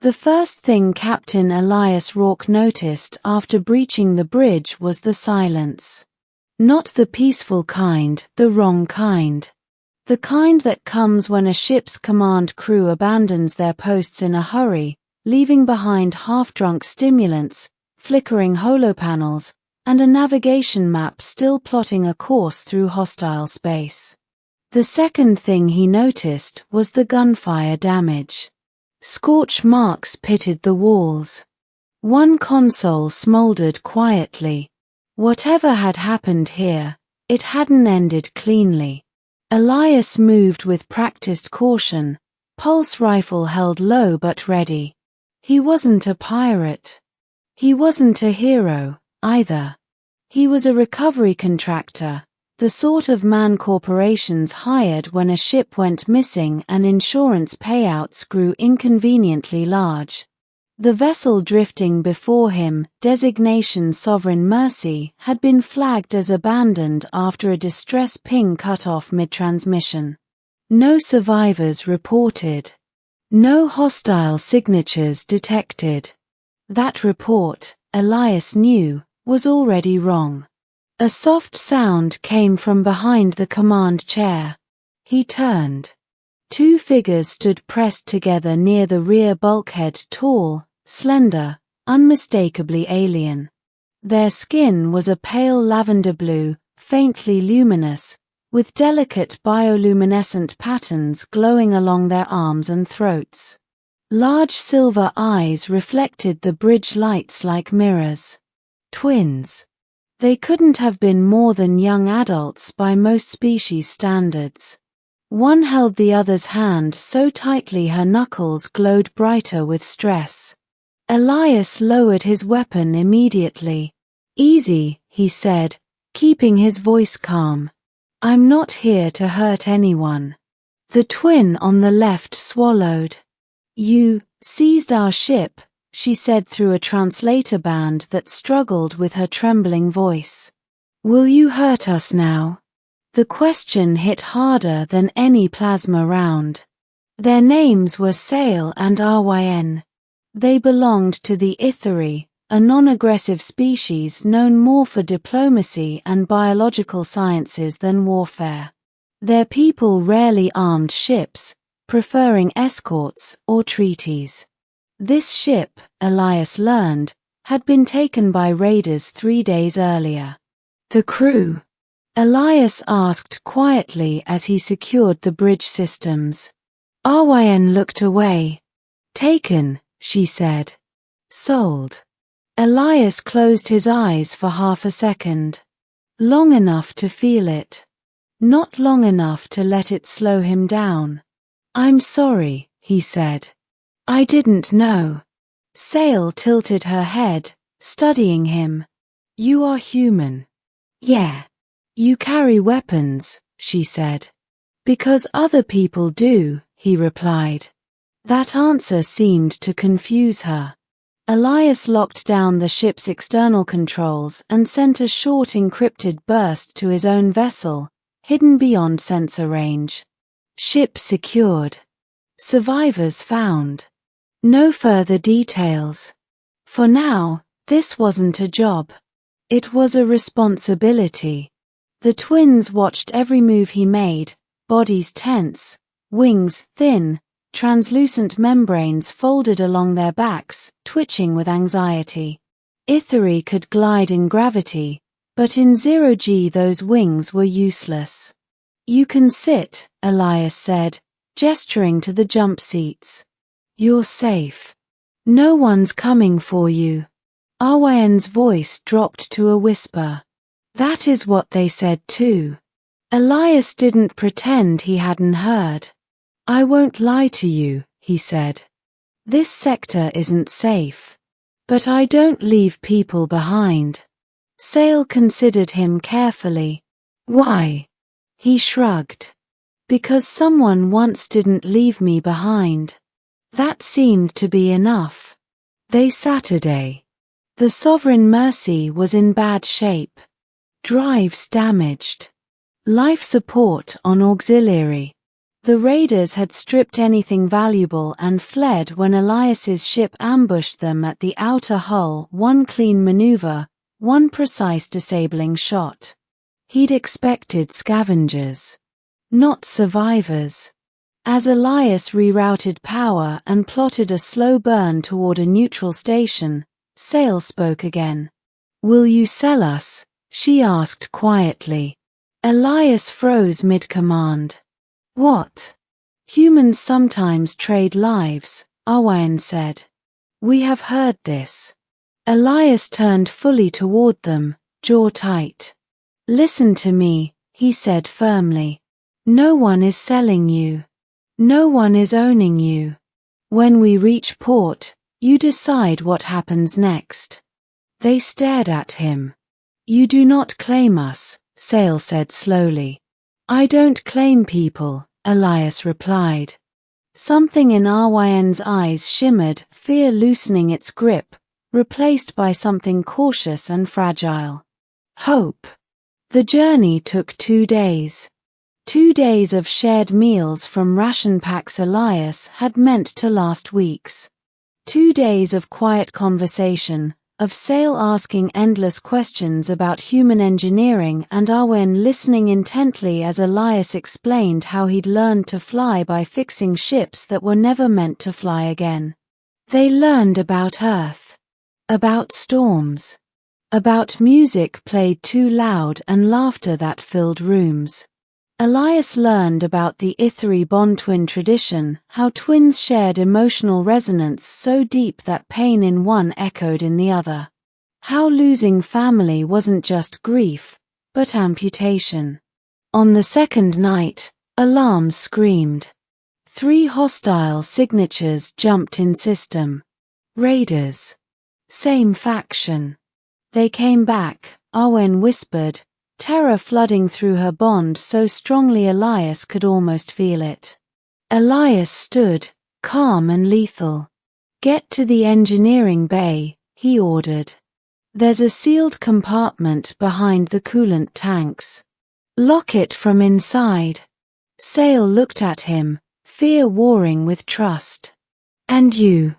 The first thing Captain Elias Rourke noticed after breaching the bridge was the silence. Not the peaceful kind, the wrong kind. The kind that comes when a ship's command crew abandons their posts in a hurry, leaving behind half-drunk stimulants, flickering holopanels, and a navigation map still plotting a course through hostile space. The second thing he noticed was the gunfire damage. Scorch marks pitted the walls. One console smoldered quietly. Whatever had happened here, it hadn't ended cleanly. Elias moved with practiced caution, pulse rifle held low but ready. He wasn't a pirate. He wasn't a hero, either. He was a recovery contractor, the sort of man corporations hired when a ship went missing and insurance payouts grew inconveniently large. The vessel drifting before him, designation Sovereign Mercy, had been flagged as abandoned after a distress ping cut off mid-transmission. No survivors reported. No hostile signatures detected. That report, Elias knew, was already wrong. A soft sound came from behind the command chair. He turned. Two figures stood pressed together near the rear bulkhead, tall, slender, unmistakably alien. Their skin was a pale lavender blue, faintly luminous, with delicate bioluminescent patterns glowing along their arms and throats. Large silver eyes reflected the bridge lights like mirrors. Twins. They couldn't have been more than young adults by most species standards. One held the other's hand so tightly her knuckles glowed brighter with stress. Elias lowered his weapon immediately. "Easy," he said, keeping his voice calm. "I'm not here to hurt anyone." The twin on the left swallowed. "You seized our ship," she said through a translator band that struggled with her trembling voice. "Will you hurt us now?" The question hit harder than any plasma round. Their names were Sail and Ryn. They belonged to the Itheri, a non-aggressive species known more for diplomacy and biological sciences than warfare. Their people rarely armed ships, preferring escorts or treaties. This ship, Elias learned, had been taken by raiders 3 days earlier. "The crew?" Elias asked quietly as he secured the bridge systems. Ryn looked away. "Taken," she said. "Sold." Elias closed his eyes for half a second. Long enough to feel it. Not long enough to let it slow him down. "I'm sorry," he said. "I didn't know." Sail tilted her head, studying him. "You are human." "Yeah." "You carry weapons," she said. "Because other people do," he replied. That answer seemed to confuse her. Elias locked down the ship's external controls and sent a short encrypted burst to his own vessel, hidden beyond sensor range. Ship secured. Survivors found. No further details. For now, this wasn't a job. It was a responsibility. The twins watched every move he made, bodies tense, wings thin, translucent membranes folded along their backs, twitching with anxiety. Itheri could glide in gravity, but in 0G those wings were useless. "You can sit," Elias said, gesturing to the jump seats. "You're safe. No one's coming for you." Ryn's voice dropped to a whisper. "That is what they said too." Elias didn't pretend he hadn't heard. "I won't lie to you," he said. "This sector isn't safe. But I don't leave people behind." Sail considered him carefully. "Why?" He shrugged. "Because someone once didn't leave me behind." That seemed to be enough. Saturday. The Sovereign Mercy was in bad shape. Drives damaged. Life support on auxiliary. The raiders had stripped anything valuable and fled when Elias's ship ambushed them at the outer hull. One clean maneuver, one precise disabling shot. He'd expected scavengers, not survivors. As Elias rerouted power and plotted a slow burn toward a neutral station, Sail spoke again. "Will you sell us?" she asked quietly. Elias froze mid-command. "What?" "Humans sometimes trade lives," Arwain said. "We have heard this." Elias turned fully toward them, jaw tight. "Listen to me," he said firmly. "No one is selling you. No one is owning you. When we reach port, you decide what happens next." They stared at him. "You do not claim us," Sail said slowly. "I don't claim people," Elias replied. Something in Arwain's eyes shimmered, fear loosening its grip, replaced by something cautious and fragile. Hope. The journey took 2 days. 2 days of shared meals from ration packs Elias had meant to last weeks. 2 days of quiet conversation, of Sail asking endless questions about human engineering and Arwen listening intently as Elias explained how he'd learned to fly by fixing ships that were never meant to fly again. They learned about Earth, about storms, about music played too loud and laughter that filled rooms. Elias learned about the Ithri bond twin tradition, how twins shared emotional resonance so deep that pain in one echoed in the other. How losing family wasn't just grief, but amputation. On the second night, alarms screamed. 3 hostile signatures jumped in system. Raiders. Same faction. They came back, Arwen whispered, terror flooding through her bond so strongly Elias could almost feel it. Elias stood, calm and lethal. "Get to the engineering bay," he ordered. "There's a sealed compartment behind the coolant tanks. Lock it from inside." Sail looked at him, fear warring with trust. "And you?"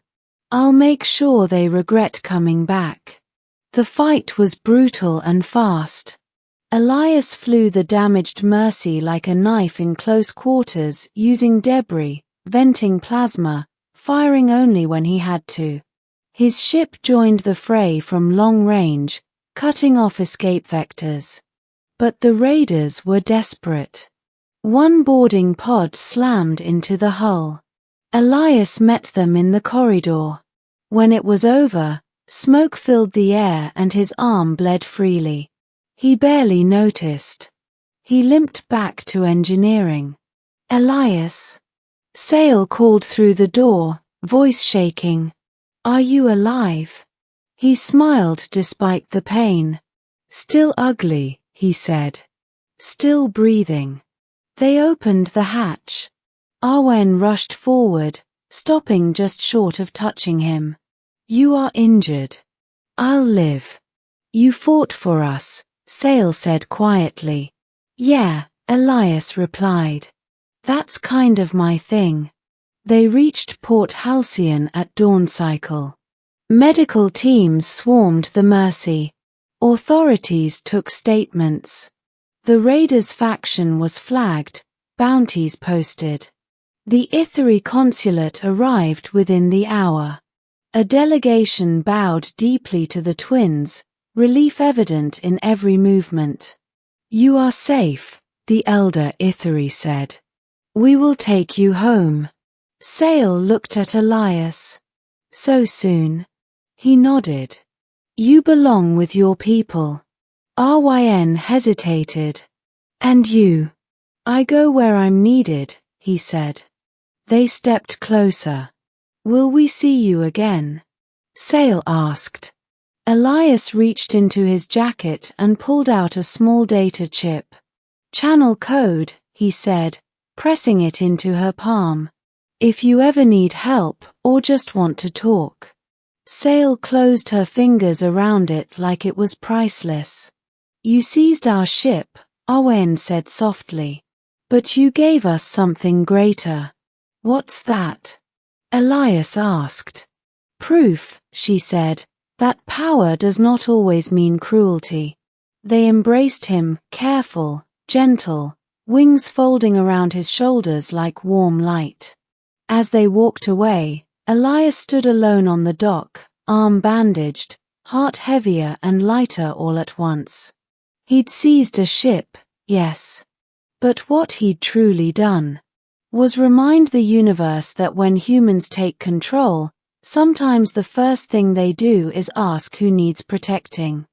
"I'll make sure they regret coming back." The fight was brutal and fast. Elias flew the damaged Mercy like a knife in close quarters, using debris, venting plasma, firing only when he had to. His ship joined the fray from long range, cutting off escape vectors. But the raiders were desperate. One boarding pod slammed into the hull. Elias met them in the corridor. When it was over, smoke filled the air and his arm bled freely. He barely noticed. He limped back to engineering. "Elias." Sail called through the door, voice shaking. "Are you alive?" He smiled despite the pain. "Still ugly," he said. "Still breathing." They opened the hatch. Arwen rushed forward, stopping just short of touching him. "You are injured. I'll live. You fought for us," Sail said quietly. "Yeah," Elias replied. "That's kind of my thing." They reached Port Halcyon at dawn cycle. Medical teams swarmed the Mercy. Authorities took statements. The Raiders faction was flagged, bounties posted. The Ithri consulate arrived within the hour. A delegation bowed deeply to the twins, relief evident in every movement. "You are safe," the elder Ithri said. "We will take you home." Sail looked at Elias. "So soon?" He nodded. "You belong with your people." Ryn hesitated. "And you?" "I go where I'm needed," he said. They stepped closer. "Will we see you again?" Sail asked. Elias reached into his jacket and pulled out a small data chip. "Channel code," he said, pressing it into her palm. "If you ever need help or just want to talk." Sail closed her fingers around it like it was priceless. "You seized our ship," Arwen said softly. But you gave us something greater. What's that? Elias asked. Proof, she said, that power does not always mean cruelty. They embraced him, careful, gentle, wings folding around his shoulders like warm light. As they walked away, Elias stood alone on the dock, arm bandaged, heart heavier and lighter all at once. He'd seized a ship, yes. But what he'd truly done was remind the universe that when humans take control, sometimes the first thing they do is ask who needs protecting.